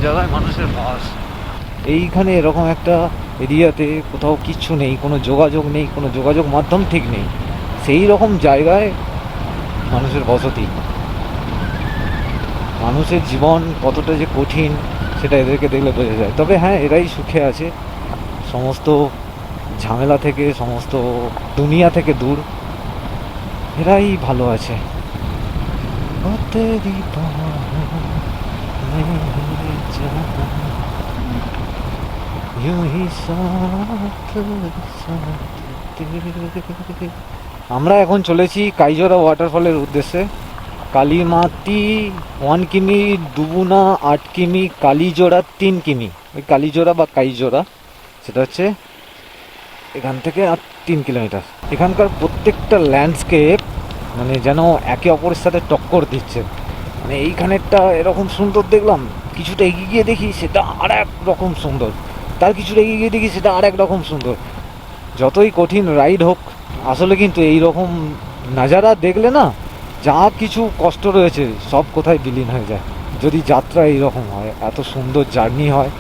জায়গায় মানুষের বাস। এইখানে এরকম একটা এরিয়াতে কোথাও কিচ্ছু নেই, কোনো যোগাযোগ নেই, কোনো যোগাযোগ মাধ্যম ঠিক নেই, সেই রকম জায়গায় মানুষের বসতি। মানুষের জীবন কতটা যে কঠিন সেটা এদেরকে দেখলে বোঝা যায়। তবে হ্যাঁ, এরাই সুখে আছে, সমস্ত ঝামেলা থেকে, সমস্ত দুনিয়া থেকে দূর, এরাই ভালো আছে। ও তেরি বাहों में जहाँ यूं ही साथ साथ तेरे। আমরা এখন চলেছি কাইজোরা ওয়াটারফলের উদ্দেশ্যে। কালীমাতি 1 কিমি, দুবুনা 8 কিমি, কালীজোড়া 3 কিমি। ওই কালীজোড়া বা কাইজোড়া সেটা হচ্ছে এখান থেকে আর 3 কিলোমিটার। এখানকার প্রত্যেকটা ল্যান্ডস্কেপ মানে যেন একে অপরের সাথে টক্কর দিচ্ছে। মানে এইখানেরটা এরকম সুন্দর দেখলাম, কিছুটা এগিয়ে গিয়ে দেখি সেটা আর এক রকম সুন্দর, তার কিছুটা এগিয়ে গিয়ে দেখি সেটা আর এক রকম সুন্দর। যতই কঠিন রাইড হোক, আসলে কিন্তু এই রকম নাজারা দেখলে না, যা কিছু কষ্ট রয়েছে সব কোথায় বিলীন হয়ে যায়। যদি যাত্রা এইরকম হয়, এত সুন্দর জার্নি হয়,